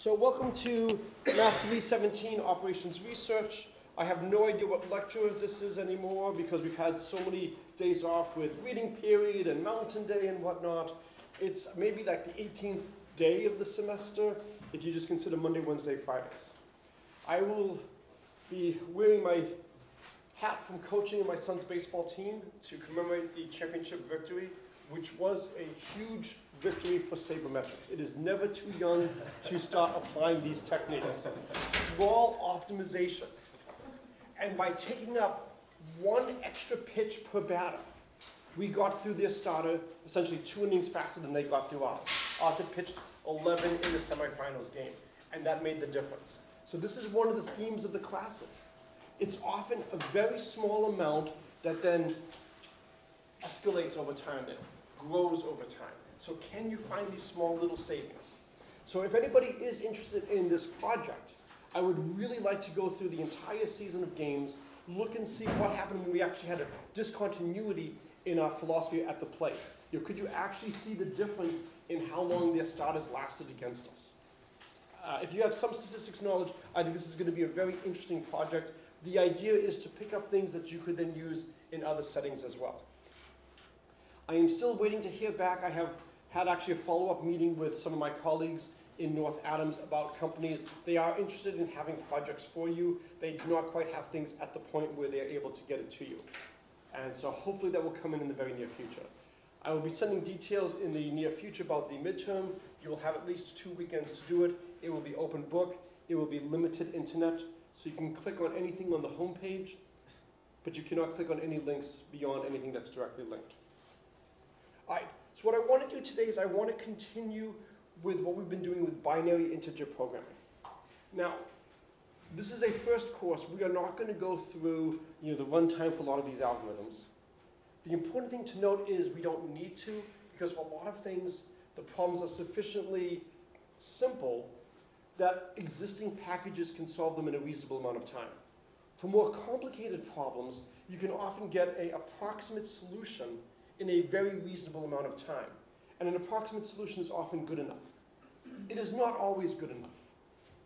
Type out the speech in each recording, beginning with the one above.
So welcome to Math317 Operations Research. I have no idea what lecture this is anymore because we've had so many days off with reading period and mountain day and whatnot. It's maybe like the 18th day of the semester if you just consider Monday, Wednesday, Fridays. I will be wearing my hat from coaching my son's baseball team to commemorate the championship victory, which was a huge victory for sabermetrics. It is never too young to start applying these techniques. Small optimizations. And by taking up one extra pitch per batter, we got through their starter essentially 2 innings faster than they got through ours. Ours had pitched 11 in the semifinals game, and that made the difference. So this is one of the themes of the classes. It's often a very small amount that then escalates over time, that grows over time. So can you find these small little savings? So if anybody is interested in this project, I would really like to go through the entire season of games, look and see what happened when we actually had a discontinuity in our philosophy at the plate. Could you actually see the difference in how long their starters lasted against us? If you have some statistics knowledge, I think this is going to be a very interesting project. The idea is to pick up things that you could then use in other settings as well. I am still waiting to hear back. I have had actually a follow-up meeting with some of my colleagues in North Adams about companies. They are interested in having projects for you. They do not quite have things at the point where they're able to get it to you. And so hopefully that will come in the very near future. I will be sending details in the near future about the midterm. You will have at least 2 weekends to do it. It will be open book. It will be limited internet. So you can click on anything on the home page, but you cannot click on any links beyond anything that's directly linked. All right, so what I want to do today is I want to continue with what we've been doing with binary integer programming. Now, this is a first course. We are not going to go through the runtime for a lot of these algorithms. The important thing to note is we don't need to, because for a lot of things, the problems are sufficiently simple that existing packages can solve them in a reasonable amount of time. For more complicated problems, you can often get an approximate solution in a very reasonable amount of time. And an approximate solution is often good enough. It is not always good enough.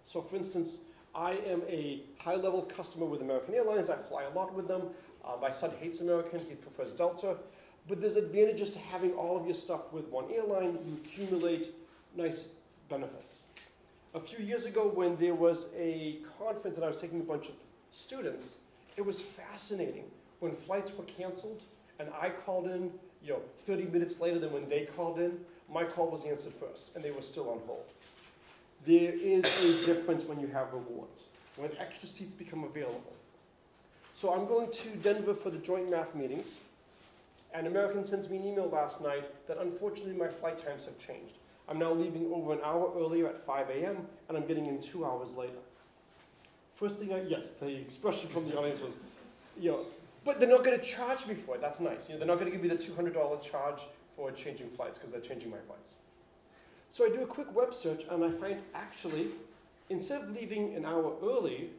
So for instance, I am a high-level customer with American Airlines. I fly a lot with them. My son hates American. He prefers Delta. But there's advantages to having all of your stuff with one airline. You accumulate nice benefits. A few years ago when there was a conference and I was taking a bunch of students, it was fascinating. When flights were canceled and I called in 30 minutes later than when they called in, my call was answered first and they were still on hold. There is a difference when you have rewards, when extra seats become available. So I'm going to Denver for the joint math meetings, and American sends me an email last night that unfortunately my flight times have changed. I'm now leaving over an hour earlier at 5 a.m. and I'm getting in 2 hours later. First thing, yes, the expression from the audience was, but they're not going to charge me for it. That's nice. They're not going to give me the $200 charge for changing flights because they're changing my flights. So I do a quick web search and I find actually, instead of leaving an hour early,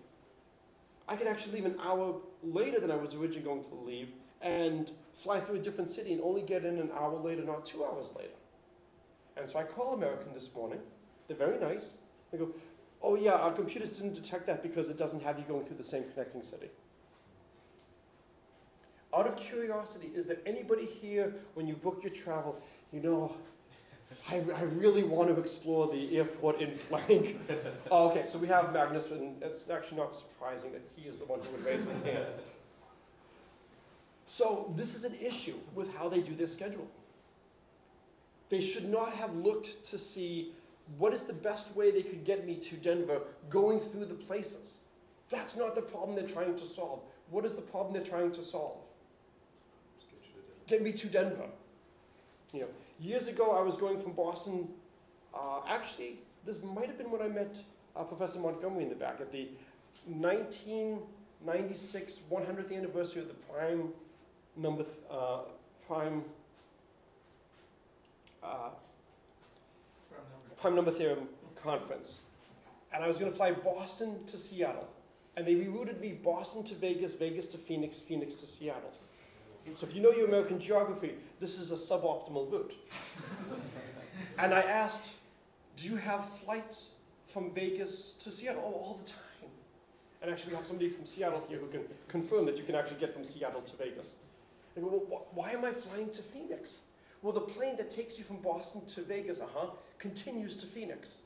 I can actually leave an hour later than I was originally going to leave and fly through a different city and only get in an hour later, not 2 hours later. And so I call American this morning. They're very nice. They go, oh yeah, our computers didn't detect that because it doesn't have you going through the same connecting city. Out of curiosity, is there anybody here, when you book your travel, I really want to explore the airport in blank? Oh, okay, so we have Magnus, and it's actually not surprising that he is the one who would raise his hand. So this is an issue with how they do their scheduling. They should not have looked to see what is the best way they could get me to Denver going through the places. That's not the problem they're trying to solve. What is the problem they're trying to solve? Get me to Denver. Years ago I was going from Boston. Actually, this might have been when I met Professor Montgomery in the back at the 1996 100th anniversary of the prime number theorem conference. And I was going to fly Boston to Seattle. And they rerouted me Boston to Vegas, Vegas to Phoenix, Phoenix to Seattle. So if you know your American geography, this is a suboptimal route. And I asked, do you have flights from Vegas to Seattle? Oh, all the time. And actually we have somebody from Seattle here who can confirm that you can actually get from Seattle to Vegas. I go, well, why am I flying to Phoenix? Well, the plane that takes you from Boston to Vegas, continues to Phoenix.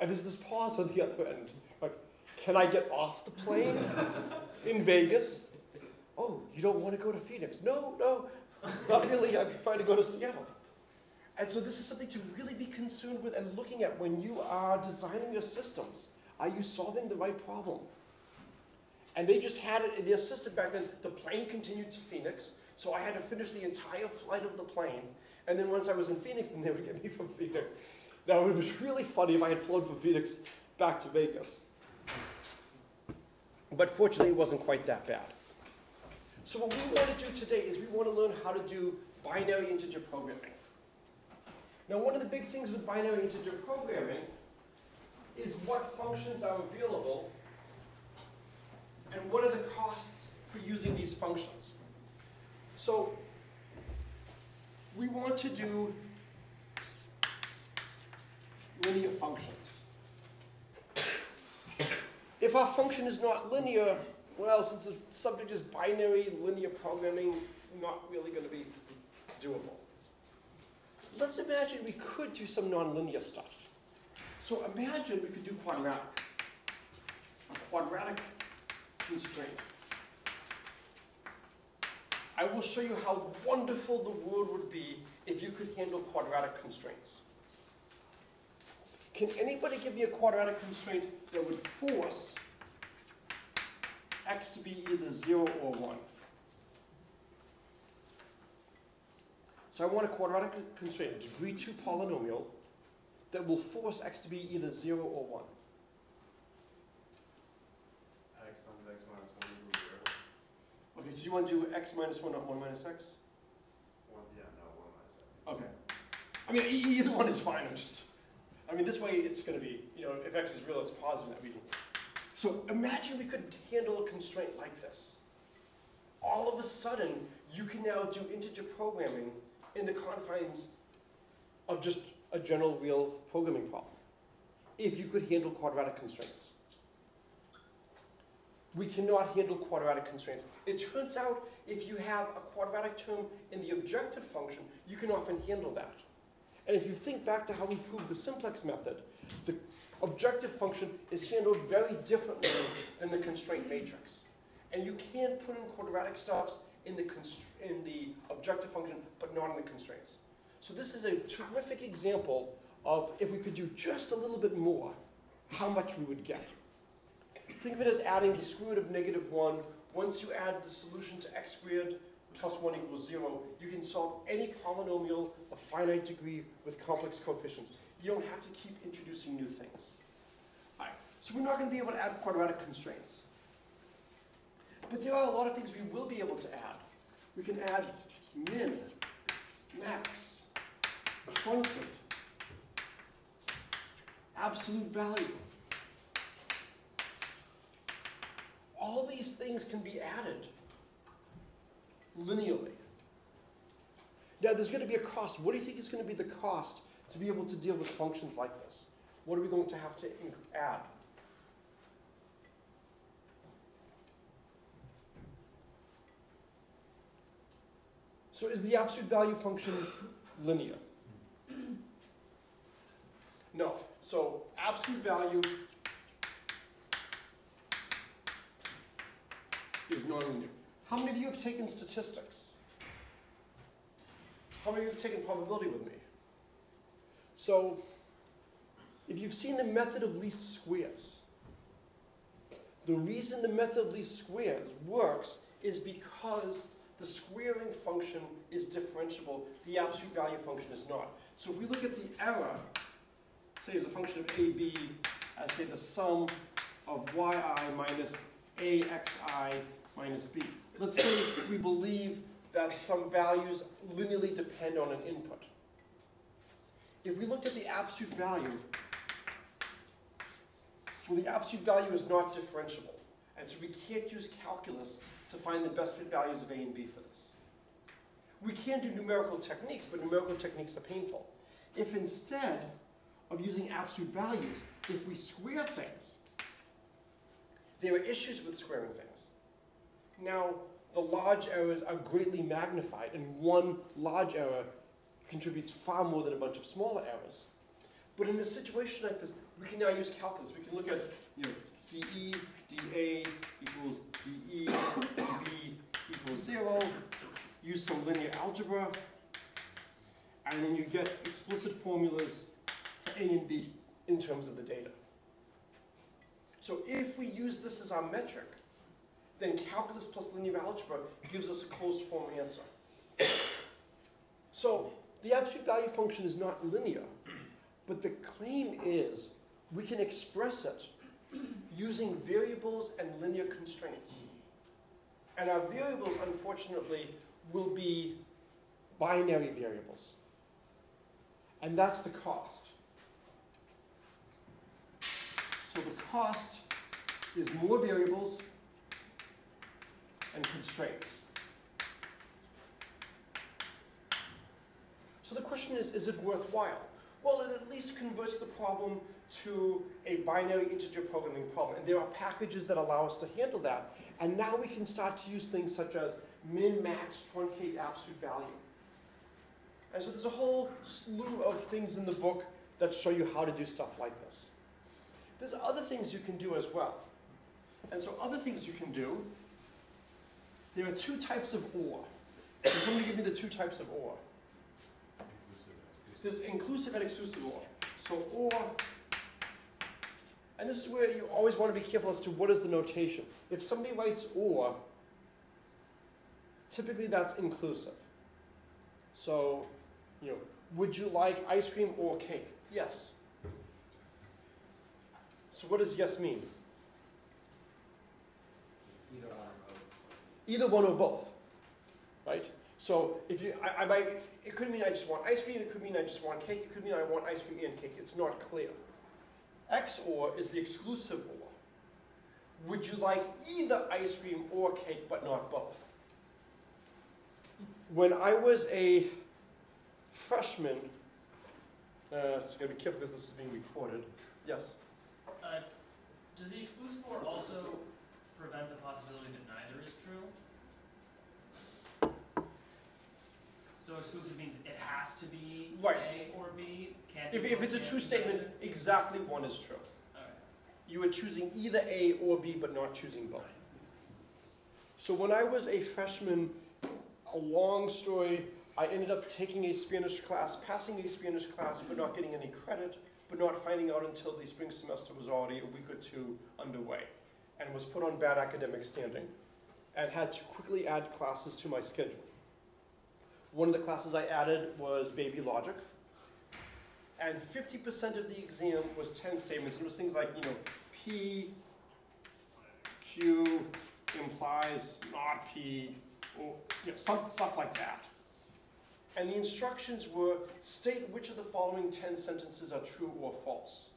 And there's this pause on the other end. Like, can I get off the plane in Vegas? Oh, you don't want to go to Phoenix? No, not really. I'm trying to go to Seattle. And so this is something to really be concerned with and looking at when you are designing your systems. Are you solving the right problem? And they just had it in their system back then. The plane continued to Phoenix, so I had to finish the entire flight of the plane. And then once I was in Phoenix, then they would get me from Phoenix. Now, it was really funny if I had flown from Phoenix back to Vegas. But fortunately, it wasn't quite that bad. So what we want to do today is we want to learn how to do binary integer programming. Now, one of the big things with binary integer programming is what functions are available and what are the costs for using these functions. So we want to do linear functions. If our function is not linear, well, since the subject is binary, linear programming, not really going to be doable. Let's imagine we could do some nonlinear stuff. So imagine we could do quadratic. A quadratic constraint. I will show you how wonderful the world would be if you could handle quadratic constraints. Can anybody give me a quadratic constraint that would force x to be either 0 or 1? So I want a quadratic constraint, a degree 2 polynomial, that will force x to be either 0 or 1. X times x minus 1 equals 0. Okay, so you want to do x minus 1, not 1 minus x? 1, yeah, no, 1 minus x. Okay. I mean, either one is fine. I mean, this way it's going to be, if x is real, it's positive. So imagine we could handle a constraint like this. All of a sudden, you can now do integer programming in the confines of just a general real programming problem, if you could handle quadratic constraints. We cannot handle quadratic constraints. It turns out if you have a quadratic term in the objective function, you can often handle that. And if you think back to how we proved the simplex method, the objective function is handled very differently than the constraint matrix. And you can put in quadratic stuffs in the objective function, but not in the constraints. So this is a terrific example of if we could do just a little bit more, how much we would get. Think of it as adding the square root of -1. Once you add the solution to x squared plus 1 equals 0, you can solve any polynomial of finite degree with complex coefficients. You don't have to keep introducing new things. All right. So we're not going to be able to add quadratic constraints. But there are a lot of things we will be able to add. We can add min, max, truncate, absolute value. All these things can be added linearly. Now, there's going to be a cost. What do you think is going to be the cost to be able to deal with functions like this? What are we going to have to add? So is the absolute value function linear? No. So absolute value is nonlinear. How many of you have taken statistics? How many of you have taken probability with me? So if you've seen the method of least squares, the reason the method of least squares works is because the squaring function is differentiable. The absolute value function is not. So if we look at the error, say as a function of AB, as say the sum of yi minus axi minus b. Let's say we believe that some values linearly depend on an input. If we looked at the absolute value, well, the absolute value is not differentiable. And so we can't use calculus to find the best fit values of A and B for this. We can do numerical techniques, but numerical techniques are painful. if instead of using absolute values, if we square things, there are issues with squaring things. Now, the large errors are greatly magnified, and one large error contributes far more than a bunch of smaller errors. But in a situation like this, we can now use calculus. We can look at, dE, dA equals dE, dB equals 0, use some linear algebra, and then you get explicit formulas for A and B in terms of the data. So if we use this as our metric, then calculus plus linear algebra gives us a closed form answer. So the absolute value function is not linear, but the claim is we can express it using variables and linear constraints. And our variables, unfortunately, will be binary variables. And that's the cost. So the cost is more variables and constraints. So the question is it worthwhile? Well, it at least converts the problem to a binary integer programming problem. And there are packages that allow us to handle that. And now we can start to use things such as min, max, truncate, absolute value. And so there's a whole slew of things in the book that show you how to do stuff like this. There's other things you can do as well. And so other things you can do, there are two types of OR. Can somebody give me the two types of OR? There's inclusive and exclusive OR. So OR, and this is where you always want to be careful as to what is the notation. If somebody writes OR, typically that's inclusive. So, would you like ice cream or cake? Yes. So what does yes mean? Either one or both. Either one or both, right? So if you, it could mean I just want ice cream, it could mean I just want cake, it could mean I want ice cream and cake. It's not clear. XOR is the exclusive OR. Would you like either ice cream or cake, but not both? When I was a freshman, it's going to be careful because this is being recorded. Yes? Does the exclusive OR also prevent the possibility that neither is true? So exclusive means it has to be Right. A or B? If it's a true statement, exactly one is true. Okay. You are choosing either A or B, but not choosing both. So when I was a freshman, a long story, I ended up taking a Spanish class, passing a Spanish class, but not getting any credit, but not finding out until the spring semester was already a week or two underway, and was put on bad academic standing, and had to quickly add classes to my schedule. One of the classes I added was baby logic, and 50% of the exam was 10 statements, and it was things like, P, Q implies not P, or some stuff like that. And the instructions were, state which of the following 10 sentences are true or false.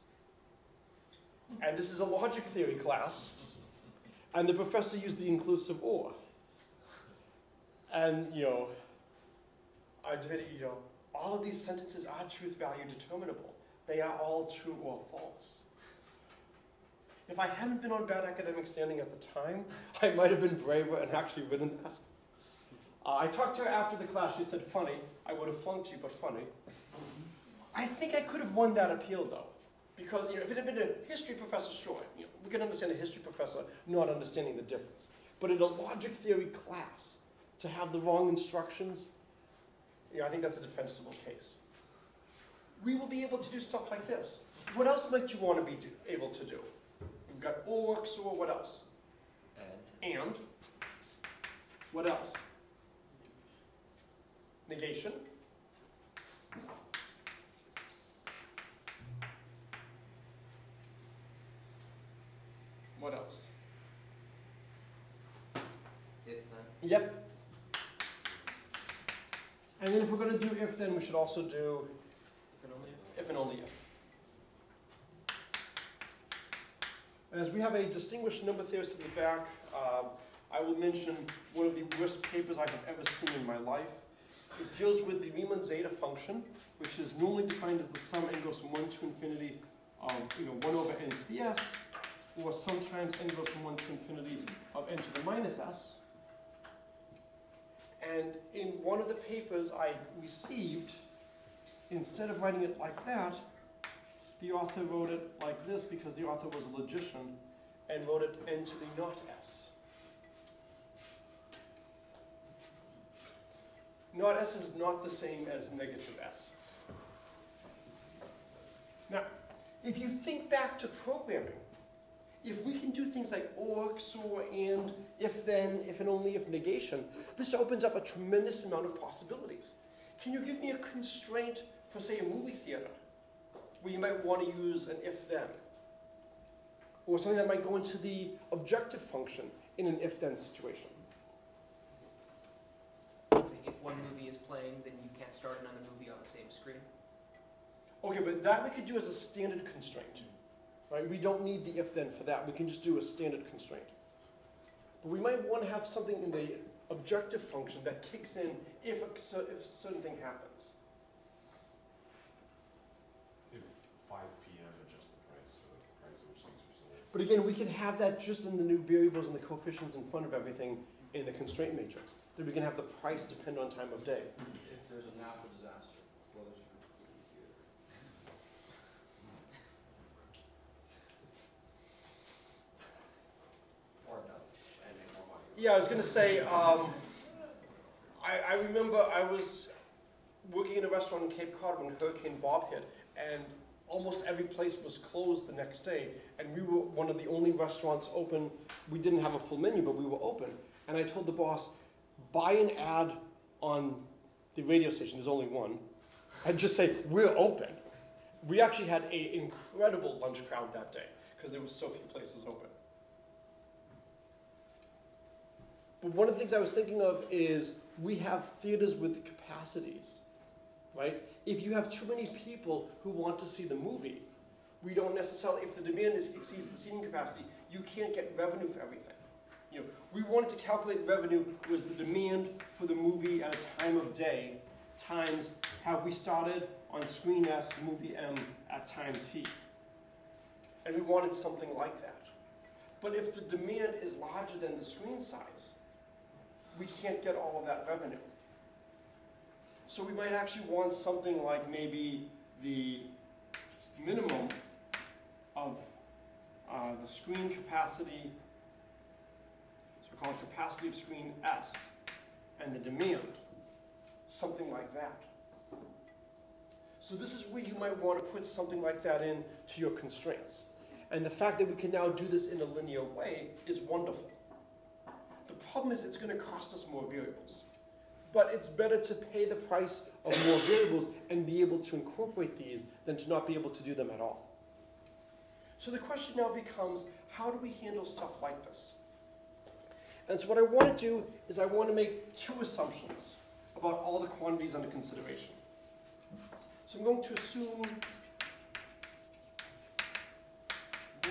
And this is a logic theory class, and the professor used the inclusive OR. And, I did, all of these sentences are truth value determinable. They are all true or false. If I hadn't been on bad academic standing at the time, I might have been braver and actually written that. I talked to her after the class. She said, funny. I would have flunked you, but funny. I think I could have won that appeal, though. Because if it had been a history professor, sure. We can understand a history professor not understanding the difference. But in a logic theory class, to have the wrong instructions, I think that's a defensible case. We will be able to do stuff like this. What else might you want to be able to do? We've got OR, XOR, what else? And. What else? Negation. What else? If then. Yep. And then if we're going to do if then, we should also do if and only if. And as we have a distinguished number theorist in the back, I will mention one of the worst papers I have ever seen in my life. It deals with the Riemann zeta function, which is normally defined as the sum n goes from 1 to infinity of 1 over n to the s, or sometimes n goes from 1 to infinity of n to the minus s. And in one of the papers I received, instead of writing it like that, the author wrote it like this because the author was a logician and wrote it n to the naught s. Naught s is not the same as negative s. Now, if you think back to programming, if we can do things like or, XOR, and, if then, if and only if negation, this opens up a tremendous amount of possibilities. Can you give me a constraint for, say, a movie theater, where you might want to use an if-then? Or something that might go into the objective function in an if-then situation. If one movie is playing, then you can't start another movie on the same screen? Okay, but that we could do as a standard constraint. Right? We don't need the if-then for that. We can just do a standard constraint. But we might want to have something in the objective function that kicks in if a certain thing happens. If 5 p.m. adjust the price, so the price at which things are sold. But again, we can have that just in the new variables and the coefficients in front of everything in the constraint matrix. That we can have the price depend on time of day. If there's a natural disaster, close your movie theater. Or no, and make more money. Yeah, I was going to say, I remember I was working in a restaurant in Cape Cod when Hurricane Bob hit, and almost every place was closed the next day, and we were one of the only restaurants open. We didn't have a full menu, but we were open. And I told the boss, buy an ad on the radio station, there's only one, and just say, we're open. We actually had an incredible lunch crowd that day, because there were so few places open. But one of the things I was thinking of is we have theaters with capacities, right? If you have too many people who want to see the movie, we don't necessarily, if the demand exceeds the seating capacity, you can't get revenue for everything. We wanted to calculate revenue was the demand for the movie at a time of day times have we started on screen S, movie M at time T. And we wanted something like that. But if the demand is larger than the screen size, we can't get all of that revenue. So we might actually want something like maybe the minimum of the screen capacity, so we call it capacity of screen S, and the demand, something like that. So this is where you might want to put something like that in to your constraints. And the fact that we can now do this in a linear way is wonderful. The problem is it's going to cost us more variables. But it's better to pay the price of more variables and be able to incorporate these than to not be able to do them at all. So the question now becomes, how do we handle stuff like this? And so what I want to do is I want to make two assumptions about all the quantities under consideration. So I'm going to assume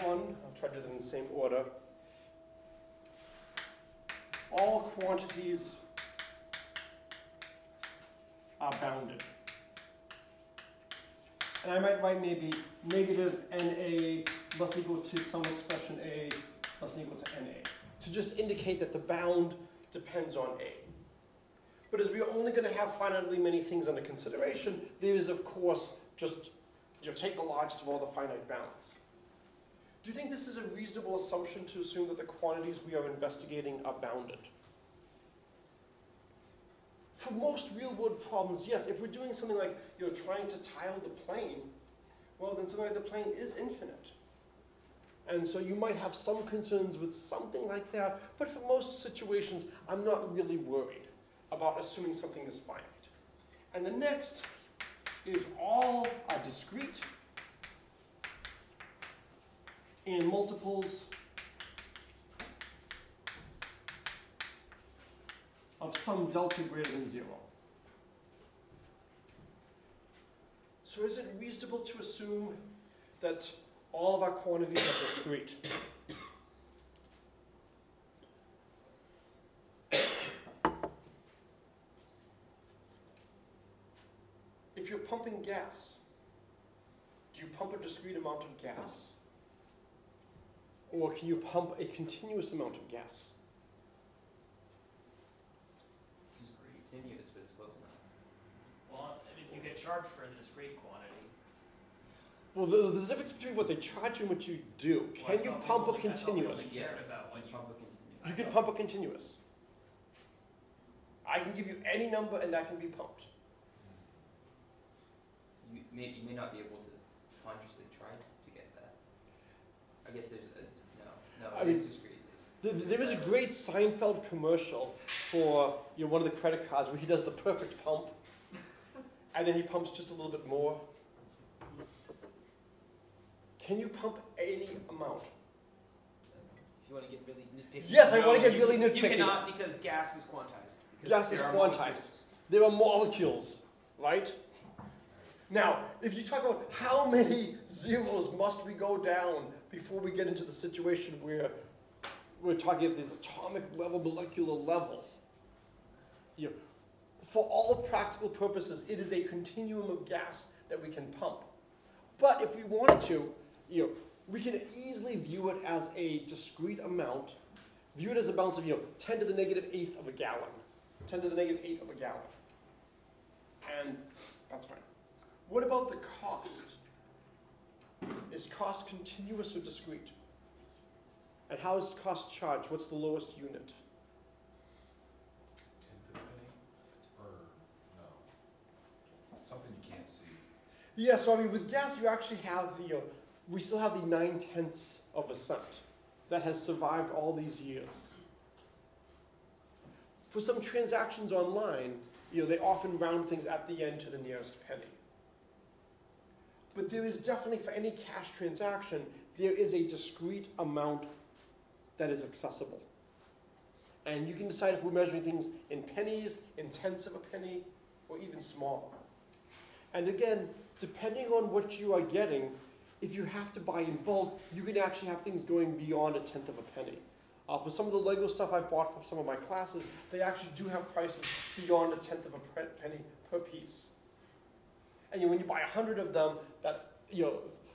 one, I'll try to do them in the same order. All quantities are bounded. And I might write maybe negative NA less equal to some expression A less equal to NA, to just indicate that the bound depends on A. But as we're only going to have finitely many things under consideration, there is, of course, just take the largest of all the finite bounds. Do you think this is a reasonable assumption to assume that the quantities we are investigating are bounded? For most real-world problems, yes. If we're doing something like trying to tile the plane, well, then something like the plane is infinite. And so you might have some concerns with something like that, but for most situations, I'm not really worried about assuming something is finite. And the next is all are discrete and multiples of some delta greater than 0. So is it reasonable to assume that all of our quantities are discrete? pumping gas, do you pump a discrete amount of gas? Or can you pump a continuous amount of gas? Discrete. Continuous, but it's close enough. Well, I mean, you get charged for the discrete quantity. Well, there's a difference between what they charge you and what you do. Well, Can you pump a continuous? I cared about what you. Pump a continuous. You can pump a continuous. I can give you any number and that can be pumped. You may not be able to consciously try to get that. I guess there's a, no, I it mean, is discrete. There is a great Seinfeld commercial for one of the credit cards where he does the perfect pump, and then he pumps just a little bit more. Can you pump any amount? If you want to get really nitpicky. Yes, I want to get really You nitpicky. cannot, because gas is quantized. Gas is There are quantized. molecules. There are molecules, right? Now, if you talk about how many zeros must we go down before we get into the situation where we're talking at this atomic level, molecular level, for all practical purposes, it is a continuum of gas that we can pump. But if we wanted to, we can easily view it as a discrete amount, view it as amounts of 10 to the negative eighth of a gallon, 10 to the negative 8 of a gallon. And that's fine. What about the cost? Is cost continuous or discrete? And how is cost charged? What's the lowest unit? Tenth of a penny? Or no? Something you can't see. Yeah, so I mean, with gas, you actually have we still have the 9/10 of a cent that has survived all these years. For some transactions online, they often round things at the end to the nearest penny. But there is definitely, for any cash transaction, there is a discrete amount that is accessible. And you can decide if we're measuring things in pennies, in tenths of a penny, or even smaller. And again, depending on what you are getting, if you have to buy in bulk, you can actually have things going beyond a tenth of a penny. For some of the Lego stuff I bought for some of my classes, they actually do have prices beyond a tenth of a penny per piece. And when you buy 100 of them, that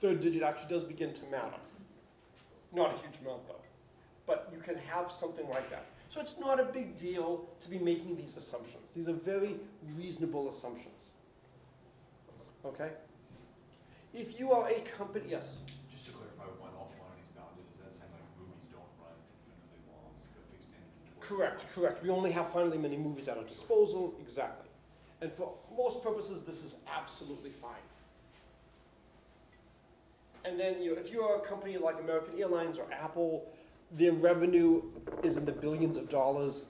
third digit actually does begin to matter. Not a huge amount though, but you can have something like that. So it's not a big deal to be making these assumptions. These are very reasonable assumptions. Okay? If you are a company, yes? Just to clarify, when all quantities bounded, does that sound like movies don't run infinitely long, the fixed inventory? Correct. We only have finally many movies at our disposal, exactly. And for most purposes, this is absolutely fine. And then, if you're a company like American Airlines or Apple, their revenue is in the billions of dollars.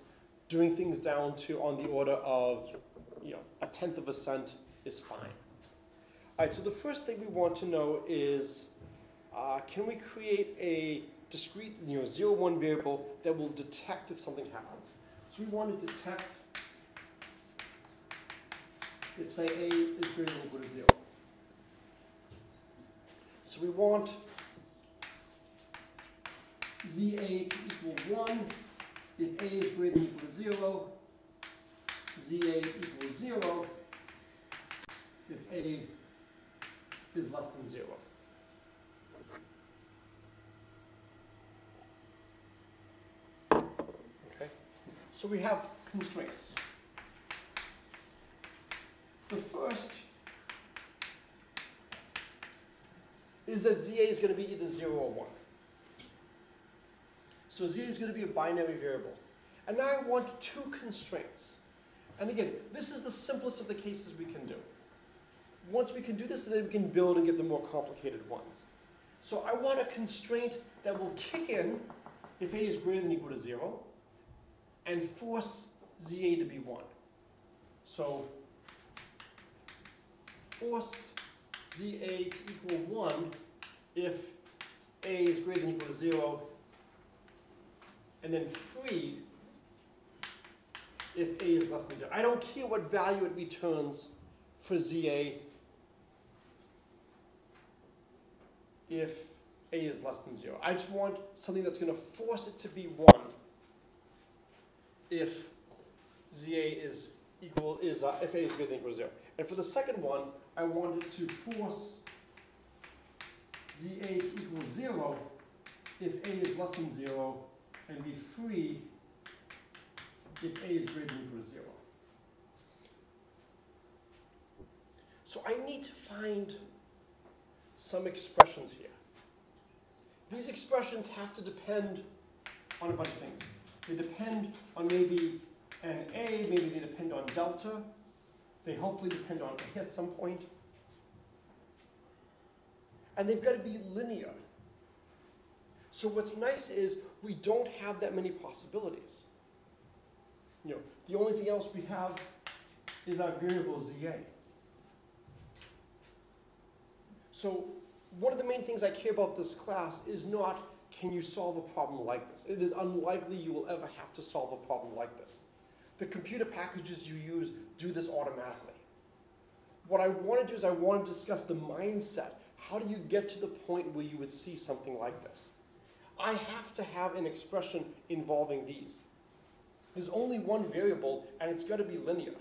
Doing things down to on the order of, a tenth of a cent is fine. All right, so the first thing we want to know is, can we create a discrete, 0-1 variable that will detect if something happens? So we want to detect if, say, A is greater than or equal to 0. So we want ZA to equal 1 if A is greater than or equal to 0, ZA equals 0 if A is less than 0. Okay, so we have constraints. The first is that ZA is going to be either 0 or 1. So ZA is going to be a binary variable. And now I want two constraints. And again, this is the simplest of the cases we can do. Once we can do this, then we can build and get the more complicated ones. So I want a constraint that will kick in if A is greater than or equal to 0 and force ZA to be 1. So force ZA to equal 1 if A is greater than or equal to 0, and then free if A is less than 0. I don't care what value it returns for ZA if A is less than 0. I just want something that's going to force it to be 1 if ZA is if A is greater than or equal to 0. And for the second one, I wanted to force ZA to equal 0 if A is less than 0, and be free if A is greater than or equal to 0. So I need to find some expressions here. These expressions have to depend on a bunch of things. They depend on maybe an A, maybe they depend on delta. They hopefully depend on A at some point. And they've got to be linear. So what's nice is we don't have that many possibilities. You know, the only thing else we have is our variable ZA. So one of the main things I care about this class is not, can you solve a problem like this? It is unlikely you will ever have to solve a problem like this. The computer packages you use do this automatically. What I want to do is I want to discuss the mindset. How do you get to the point where you would see something like this? I have to have an expression involving these. There's only one variable, and it's got to be linear.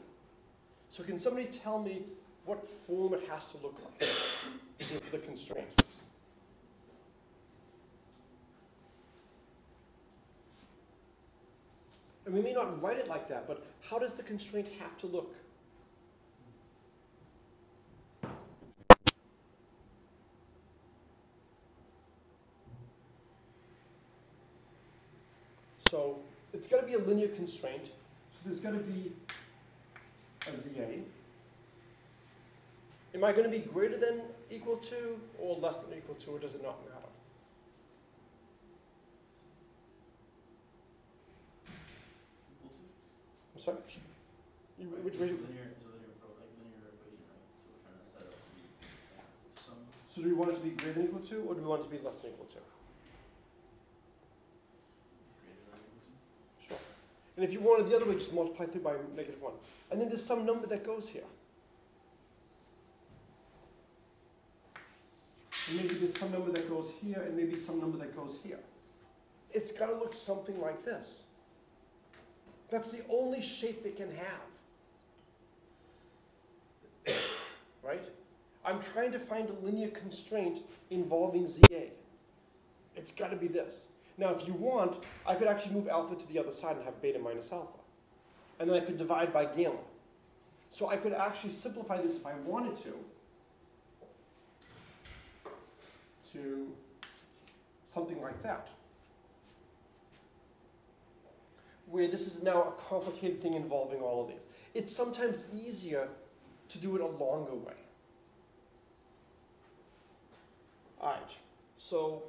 So can somebody tell me what form it has to look like with the constraint? And we may not write it like that, but how does the constraint have to look? So it's got to be a linear constraint. So there's got to be a ZA. Am I going to be greater than equal to or less than equal to, or does it not matter? Equal to? I'm sorry? Which It's a version? linear equation, right? So we're trying to set it up to be some. So do we want it to be greater than equal to, or do we want it to be less than equal to? Greater than equal to? Sure. And if you wanted the other way, just multiply through by -1. And then there's some number that goes here. And maybe there's some number that goes here, and maybe some number that goes here. It's got to look something like this. That's the only shape it can have. Right? I'm trying to find a linear constraint involving ZA. It's got to be this. Now, if you want, I could actually move alpha to the other side and have beta minus alpha. And then I could divide by gamma. So I could actually simplify this if I wanted to something like that, where this is now a complicated thing involving all of these. It's sometimes easier to do it a longer way. All right, so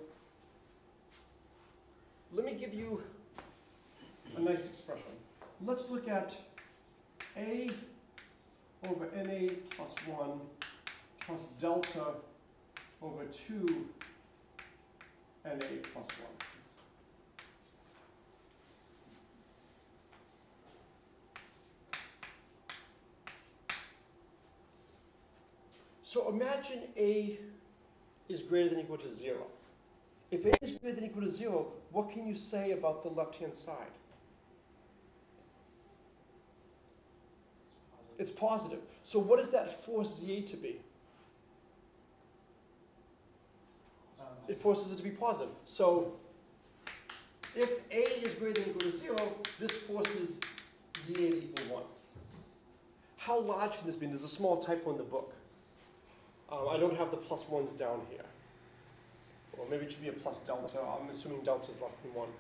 let me give you a nice expression. Let's look at A over NA plus 1 plus delta over 2 NA plus 1. So imagine A is greater than or equal to 0. If A is greater than or equal to 0, what can you say about the left-hand side? It's positive. So what does that force ZA to be? It forces it to be positive. So if A is greater than or equal to 0, this forces ZA to equal 1. How large can this be? There's a small typo in the book. I don't have the plus 1s down here. Or maybe it should be a plus delta. I'm assuming delta is less than 1.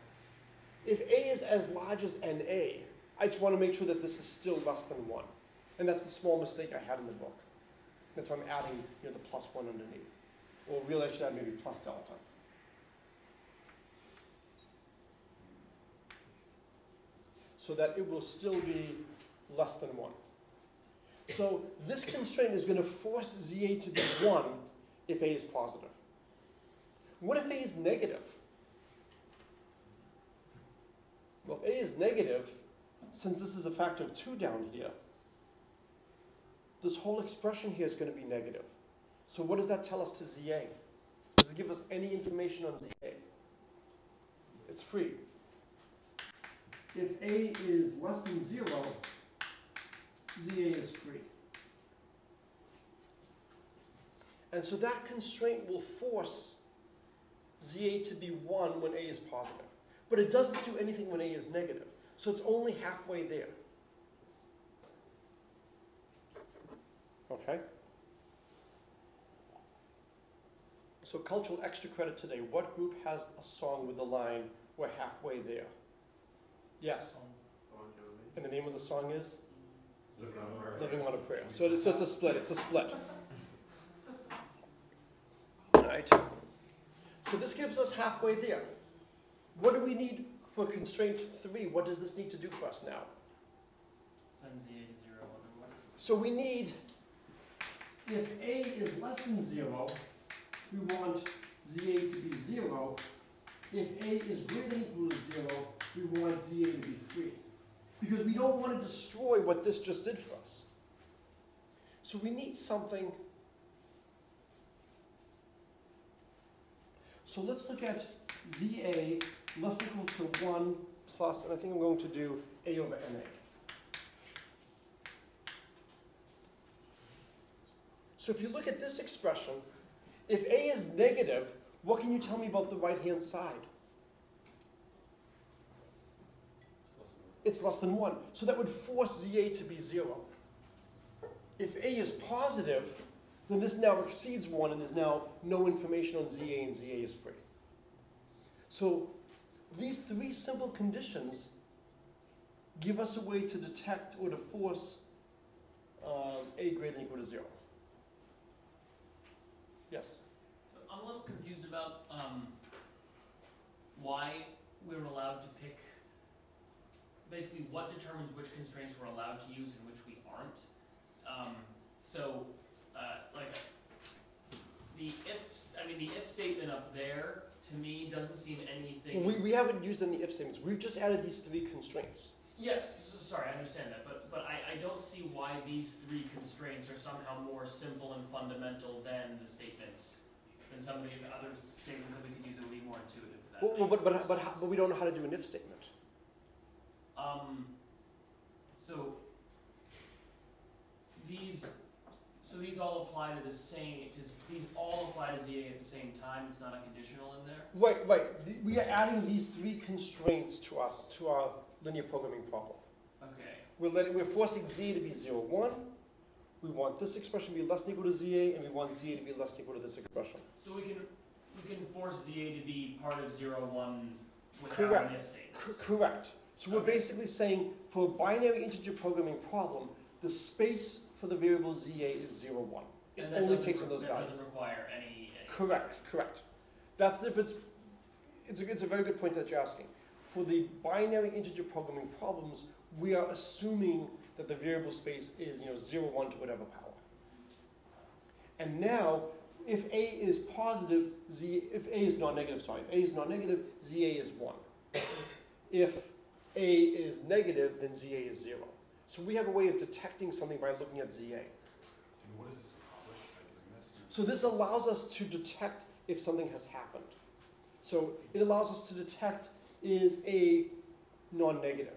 If A is as large as NA, I just want to make sure that this is still less than 1. And that's the small mistake I had in the book. That's why I'm adding the plus 1 underneath. Or really I should add maybe plus delta. So that it will still be less than 1. So this constraint is going to force ZA to be 1 if A is positive. What if A is negative? Well, if A is negative, since this is a factor of 2 down here, this whole expression here is going to be negative. So what does that tell us to ZA? Does it give us any information on ZA? It's free. If A is less than 0, ZA is free. And so that constraint will force ZA to be 1 when A is positive. But it doesn't do anything when A is negative. So it's only halfway there. Okay? So cultural extra credit today. What group has a song with the line, "We're halfway there"? Yes? And the name of the song is? Living on a Prayer. So it's a split. It's a split. All right. So this gives us halfway there. What do we need for constraint 3? What does this need to do for us now? Send ZA to 0 otherwise. So we need, if A is less than 0, we want ZA to be 0. If A is greater than or equal to 0, we want ZA to be free. Because we don't want to destroy what this just did for us. So we need something. So let's look at ZA less than or equal to 1 plus, and I think I'm going to do A over NA. So if you look at this expression, if A is negative, what can you tell me about the right-hand side? It's less than 1. So that would force ZA to be 0. If A is positive, then this now exceeds 1 and there's now no information on ZA and ZA is free. So these 3 simple conditions give us a way to detect or to force A greater than or equal to 0. Yes? So I'm a little confused about why we're allowed to pick, basically what determines which constraints we're allowed to use and which we aren't. Like the if statement up there to me doesn't seem anything. Well, we haven't used any if statements. We've just added these 3 constraints. Yes, sorry, I understand that, but I don't see why these 3 constraints are somehow more simple and fundamental than the statements, than some of the other statements that we could use that would be more intuitive. But we don't know how to do an if statement. So these all apply to the same. These all apply to ZA at the same time. It's not a conditional in there. Right. We are adding these 3 constraints to our linear programming problem. Okay. We're forcing ZA to be 0, 1. We want this expression to be less than or equal to ZA, and we want ZA to be less than or equal to this expression. So we can force ZA to be part of 0, 1 without an if statement. Correct. So we're basically saying for a binary integer programming problem, the space for the variable ZA is 0, 1. It only takes in those values. That doesn't require any. Correct. That's the difference. It's a very good point that you're asking. For the binary integer programming problems, we are assuming that the variable space is 0, 1 to whatever power. And now, if A is positive, if A is non-negative, ZA is 1. If A is negative, then ZA is 0. So we have a way of detecting something by looking at ZA. And what does this accomplish by doing this? So this allows us to detect if something has happened. So it allows us to detect, is A non-negative?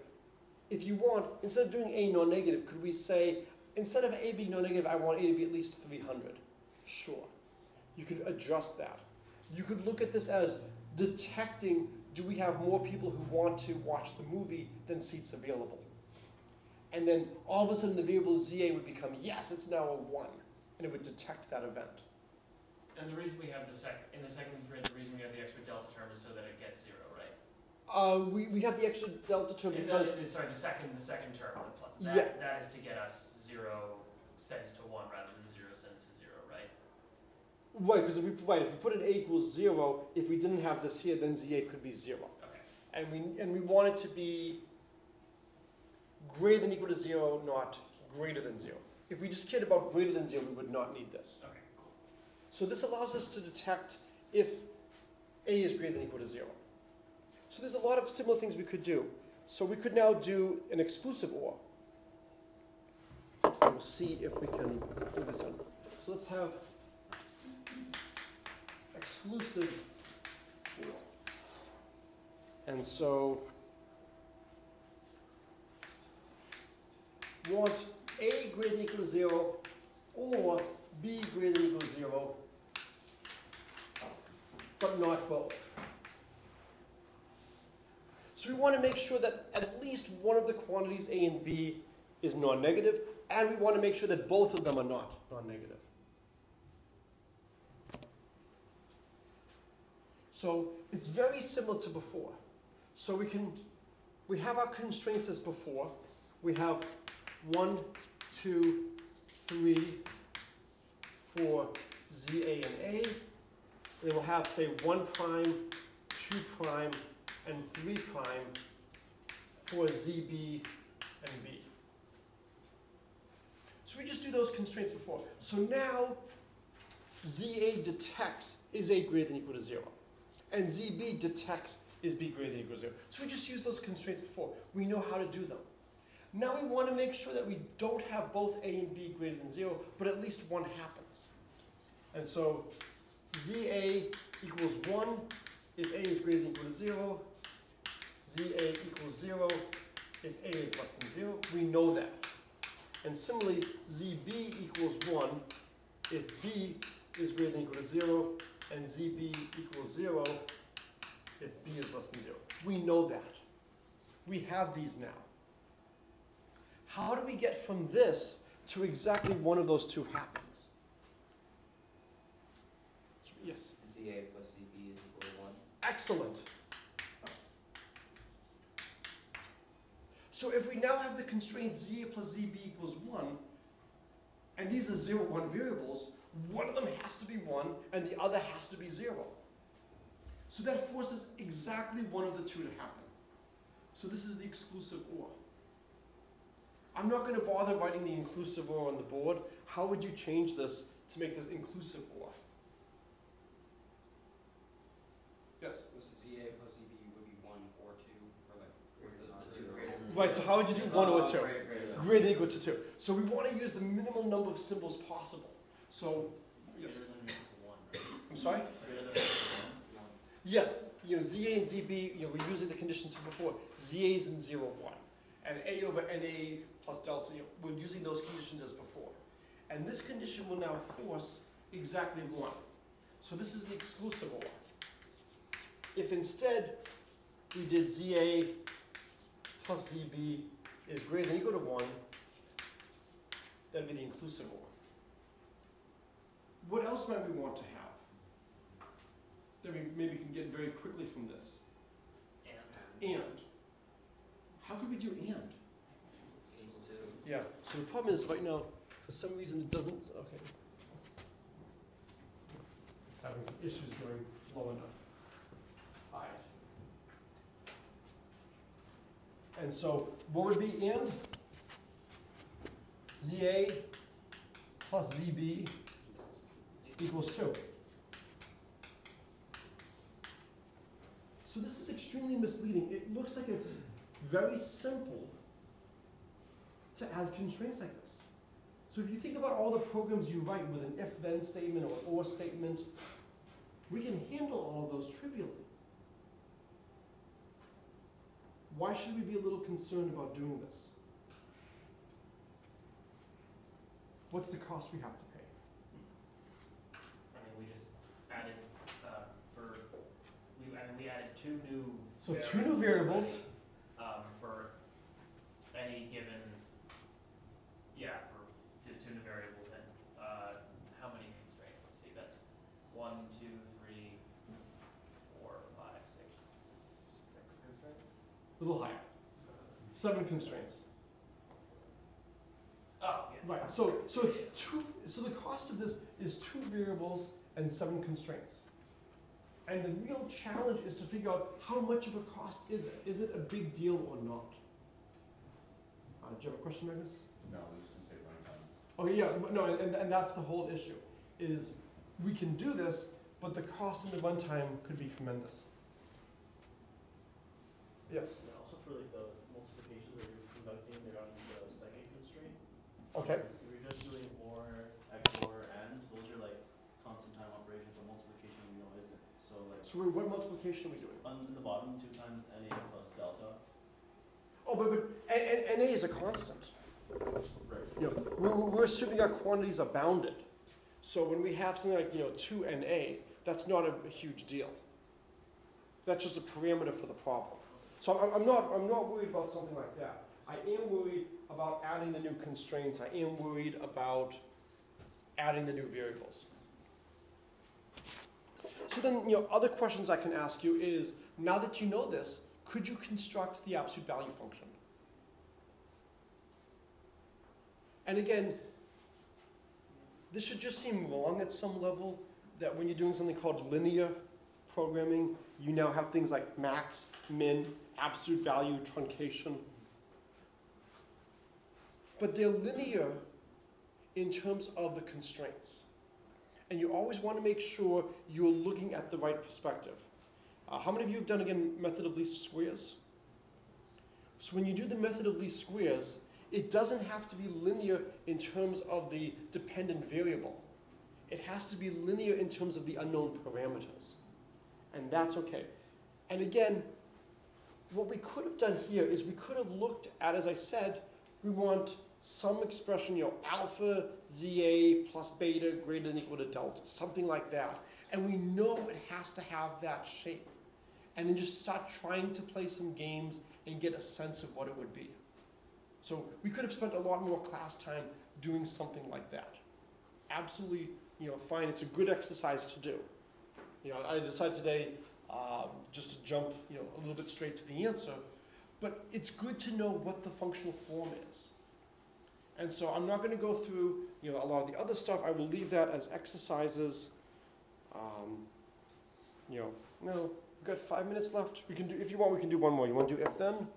If you want, instead of doing A non-negative, could we say, instead of A being non-negative, I want A to be at least 300? Sure. You could adjust that. You could look at this as detecting, do we have more people who want to watch the movie than seats available? And then all of a sudden the variable ZA would become, yes, it's now a 1. And it would detect that event. And the reason we have the second constraint, the reason we have the extra delta term is so that it gets 0, right? We have the extra delta term because... the second term. Yeah. That is to get us 0 cents to 1 rather than 0 cents to 0, right? Right, because if we put an A equals 0, if we didn't have this here, then ZA could be 0. Okay. And we want it to be greater than or equal to 0, not greater than 0. If we just cared about greater than 0, we would not need this. Okay, cool. So this allows us to detect if A is greater than or equal to 0. So there's a lot of similar things we could do. So we could now do an exclusive OR. We'll see if we can do this one. So let's have exclusive OR. And so want A greater than or equal to 0 or B greater than or equal to 0 but not both. So we want to make sure that at least one of the quantities A and B is non-negative, and we want to make sure that both of them are not non-negative. So it's very similar to before. So we have our constraints as before. We have 1, 2, 3 for ZA and A. And then we'll have, say, 1 prime, 2 prime, and 3 prime for ZB and B. So we just do those constraints before. So now ZA detects is A greater than or equal to 0. And ZB detects is B greater than or equal to 0. So we just use those constraints before. We know how to do them. Now we want to make sure that we don't have both A and B greater than 0, but at least one happens. And so ZA equals 1 if A is greater than or equal to 0. ZA equals 0 if A is less than 0. We know that. And similarly, ZB equals 1 if B is greater than or equal to 0, and ZB equals 0 if B is less than 0. We know that. We have these now. How do we get from this to exactly one of those two happens? Yes? ZA plus ZB is equal to 1. Excellent. So if we now have the constraint ZA plus ZB equals 1, and these are 0, 1 variables, one of them has to be 1, and the other has to be 0. So that forces exactly one of the two to happen. So this is the exclusive OR. I'm not going to bother writing the inclusive OR on the board. How would you change this to make this inclusive OR? Yes? ZA plus ZB would be 1 or 2, or like the 0. Right, so how would you do 1 or 2? Greater Greater than or equal to 2. So we want to use the minimum number of symbols possible. So, yes. Greater than or equal to 1, right? I'm sorry? Greater than or equal to 1. Yes, ZA and ZB, we're using the conditions from before. ZA is in 0, 1. And A over NA plus delta, we're using those conditions as before. And this condition will now force exactly 1. So this is the exclusive OR. If instead we did ZA plus ZB is greater than or equal to 1, that'd be the inclusive OR. What else might we want to have that we maybe can get very quickly from this? And. How could we do and? Equal to. Yeah, so the problem is right now, for some reason it doesn't, okay. It's having some issues going low enough. All right. And so what would be and? ZA plus ZB equals 2. So this is extremely misleading. It looks like it's very simple to add constraints like this. So if you think about all the programs you write with an if-then statement or statement, we can handle all of those trivially. Why should we be a little concerned about doing this? What's the cost we have to pay? I mean, we just added, we added 2 new. So 2 new variables. For any given, for two new variables and how many constraints? Let's see, that's 1, 2, 3, 4, 5, 6 constraints? A little higher. 7 constraints. Oh, yeah. Right, so it's 2, so the cost of this is 2 variables and 7 constraints. And the real challenge is to figure out how much of a cost is it? Is it a big deal or not? Do you have a question, Magnus? No, I was just gonna say runtime. Oh yeah, no, and that's the whole issue, is we can do this, but the cost in the runtime could be tremendous. Yes? And also for like the multiplications that you're conducting, they're on the second constraint. Okay. If you're just doing or, XOR, and, those are like constant time operations, but multiplication we know isn't. So like, So what multiplication are we doing? in the bottom, 2 times NA plus delta. Oh, but NA is a constant. Right. You know, we're assuming our quantities are bounded. So when we have something like 2NA, that's not a huge deal. That's just a parameter for the problem. So I'm not worried about something like that. I am worried about adding the new constraints. I am worried about adding the new variables. So then, other questions I can ask you is, now that you know this, could you construct the absolute value function? And again, this should just seem wrong at some level, that when you're doing something called linear programming, you now have things like max, min, absolute value, truncation. But they're linear in terms of the constraints. And you always want to make sure you're looking at the right perspective. How many of you have done, again, method of least squares? So when you do the method of least squares, it doesn't have to be linear in terms of the dependent variable. It has to be linear in terms of the unknown parameters. And that's okay. And again, what we could have done here is we could have looked at, as I said, we want some expression, alpha ZA plus beta greater than or equal to delta, something like that. And we know it has to have that shape. And then just start trying to play some games and get a sense of what it would be. So we could have spent a lot more class time doing something like that. Absolutely, fine. It's a good exercise to do. I decided today just to jump, a little bit straight to the answer. But it's good to know what the functional form is. And so I'm not going to go through, a lot of the other stuff. I will leave that as exercises. No, we've got 5 minutes left. We can do, if you want, we can do one more. You want to do if then?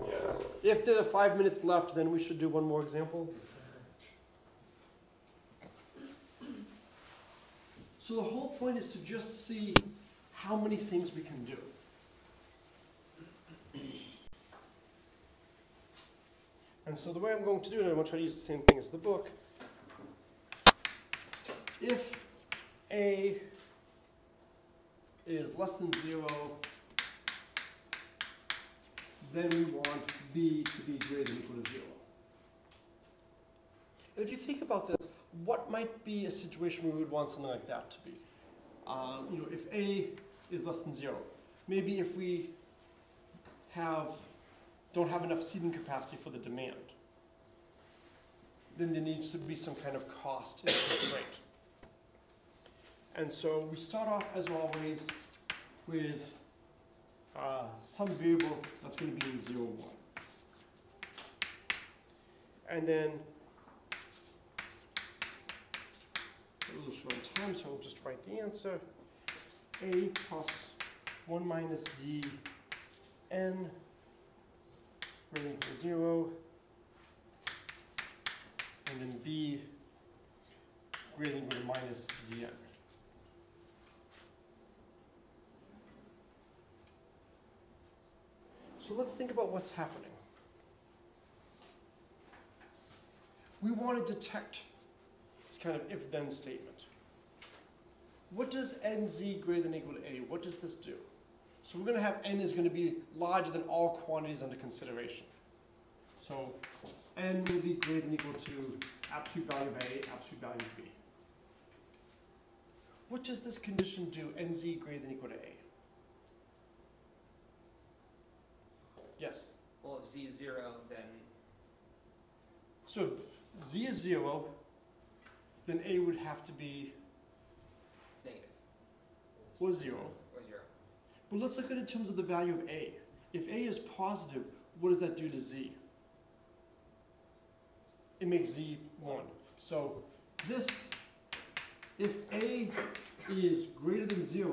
Yes. If there are 5 minutes left, then we should do one more example. So the whole point is to just see how many things we can do. And so the way I'm going to do it, I'm going to try to use the same thing as the book. If A is less than 0, then we want B to be greater than or equal to 0. And if you think about this, what might be a situation where we would want something like that to be? If A is less than 0, maybe if we don't have enough seeding capacity for the demand, then there needs to be some kind of cost in the constraint. And so we start off, as always, with some variable that's going to be in 0, 1. And then a little short on time, so we'll just write the answer. A plus 1 minus z n greater than or equal to 0. And then B greater than or equal to minus Zn. So let's think about what's happening. We want to detect this kind of if-then statement. What does nz greater than or equal to a? What does this do? So we're going to have n is going to be larger than all quantities under consideration. So n will be greater than or equal to absolute value of a, absolute value of b. What does this condition do, nz greater than or equal to a? Yes? Well, if z is 0, then So if z is 0, then a would have to be negative or 0. or 0. But let's look at it in terms of the value of a. If a is positive, what does that do to z? It makes z 1. So this, if a is greater than 0,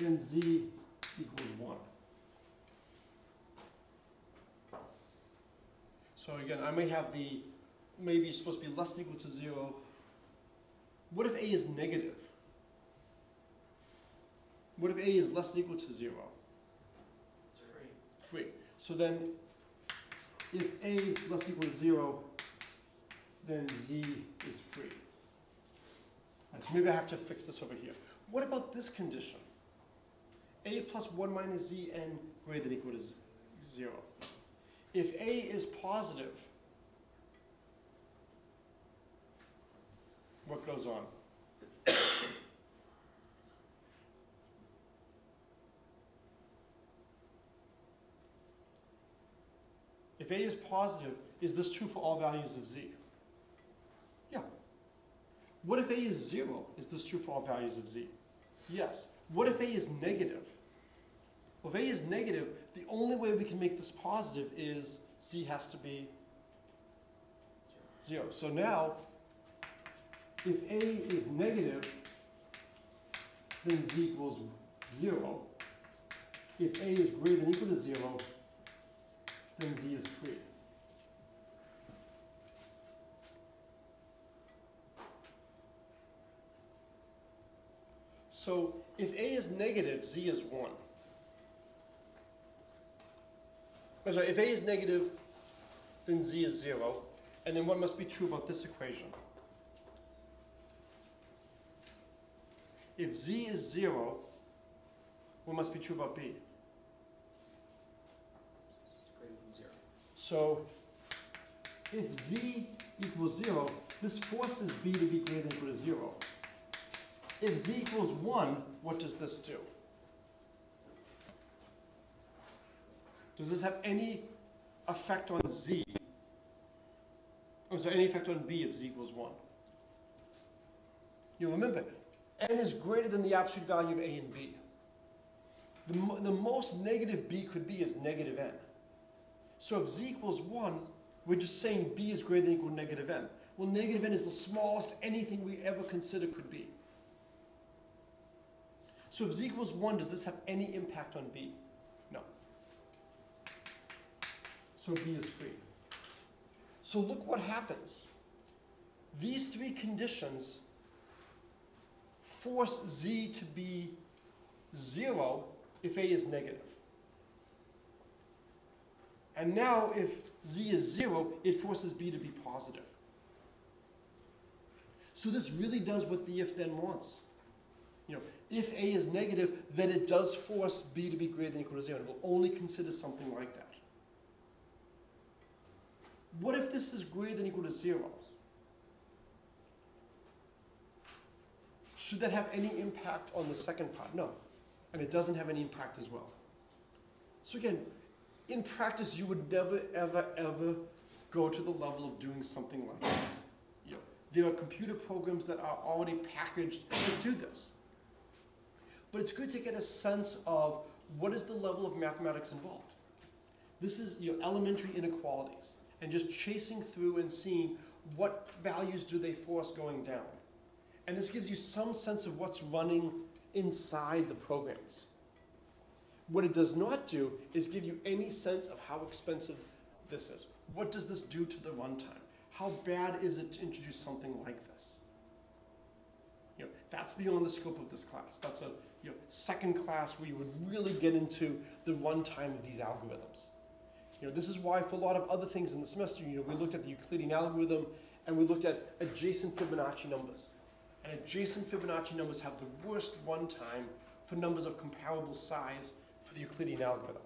then z equals 1. So again, I may have maybe it's supposed to be less than or equal to 0. What if a is negative? What if a is less than or equal to 0? Free. So then, if a is less than or equal to 0, then z is free. And so maybe I have to fix this over here. What about this condition? A plus 1 minus zn greater than or equal to 0. If a is positive, what goes on. If A is positive, is this true for all values of Z? Yeah. What if A is 0? Is this true for all values of Z? Yes. What if A is negative? Well, if A is negative, the only way we can make this positive is Z has to be 0. So now, if A is negative, then Z equals 0. If A is greater than or equal to 0, then Z is free. So if A is negative, Z is 1. I'm sorry, if A is negative, then Z is 0. And then what must be true about this equation? If Z is 0, what must be true about B? It's greater than 0. So if Z equals 0, this forces B to be greater than or equal to 0. If Z equals 1, what does this do? Does this have any effect on Z? Or is there any effect on B if Z equals 1? You remember, n is greater than the absolute value of A and B. The most negative B could be is negative n. So if Z equals 1, we're just saying B is greater than or equal to negative n. Well, negative n is the smallest anything we ever consider could be. So if Z equals 1, does this have any impact on B? No. So B is free. So look what happens. These three conditions force Z to be 0 if A is negative. And now if Z is 0, it forces B to be positive. So this really does what the if-then wants. If A is negative, then it does force B to be greater than or equal to 0. It will only consider something like that. What if this is greater than or equal to 0? Should that have any impact on the second part? No. And it doesn't have any impact as well. So again, in practice, you would never, ever, ever go to the level of doing something like this. There are computer programs that are already packaged that do this. But it's good to get a sense of what is the level of mathematics involved. This is elementary inequalities, and just chasing through and seeing what values do they force going down. And this gives you some sense of what's running inside the programs. What it does not do is give you any sense of how expensive this is. What does this do to the runtime? How bad is it to introduce something like this? That's beyond the scope of this class. That's a second class where you would really get into the runtime of these algorithms. This is why for a lot of other things in the semester, we looked at the Euclidean algorithm and we looked at adjacent Fibonacci numbers. And adjacent Fibonacci numbers have the worst runtime for numbers of comparable size for the Euclidean algorithm.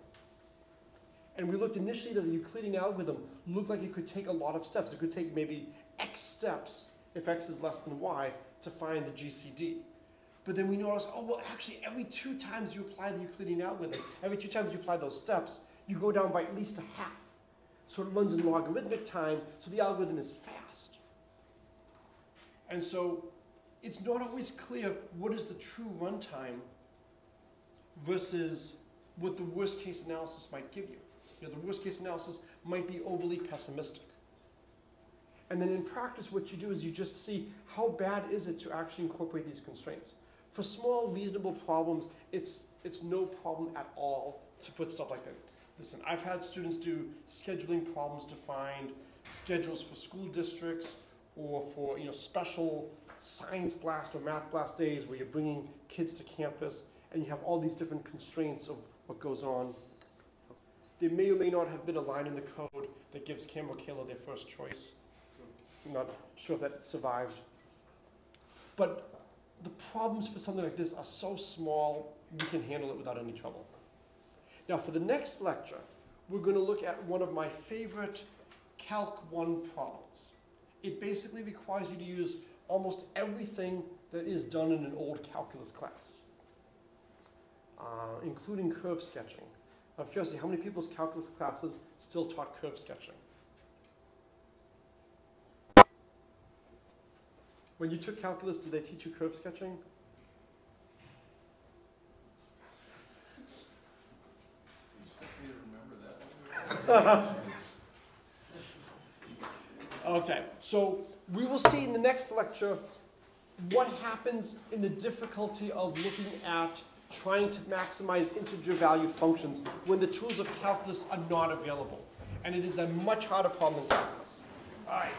And we looked initially that the Euclidean algorithm looked like it could take a lot of steps. It could take maybe X steps if X is less than Y to find the GCD. But then we noticed, oh, well, actually, every 2 times you apply the Euclidean algorithm, every 2 times you apply those steps, you go down by at least a half. So it runs in logarithmic time, so the algorithm is fast. And so it's not always clear what is the true runtime versus what the worst case analysis might give you. The worst case analysis might be overly pessimistic. And then in practice, what you do is you just see how bad is it to actually incorporate these constraints. For small, reasonable problems, it's no problem at all to put stuff like that. Listen, I've had students do scheduling problems to find schedules for school districts or for special science blast or math blast days where you're bringing kids to campus and you have all these different constraints of what goes on. There may or may not have been a line in the code that gives Cam or Kayla their first choice. I'm not sure if that survived. But the problems for something like this are so small, we can handle it without any trouble. Now, for the next lecture, we're going to look at one of my favorite Calc 1 problems. It basically requires you to use almost everything that is done in an old calculus class, including curve sketching. Out of curiosity, how many people's calculus classes still taught curve sketching? When you took calculus, did they teach you curve sketching? Okay, so we will see in the next lecture what happens in the difficulty of looking at trying to maximize integer value functions when the tools of calculus are not available. And it is a much harder problem than calculus. All right.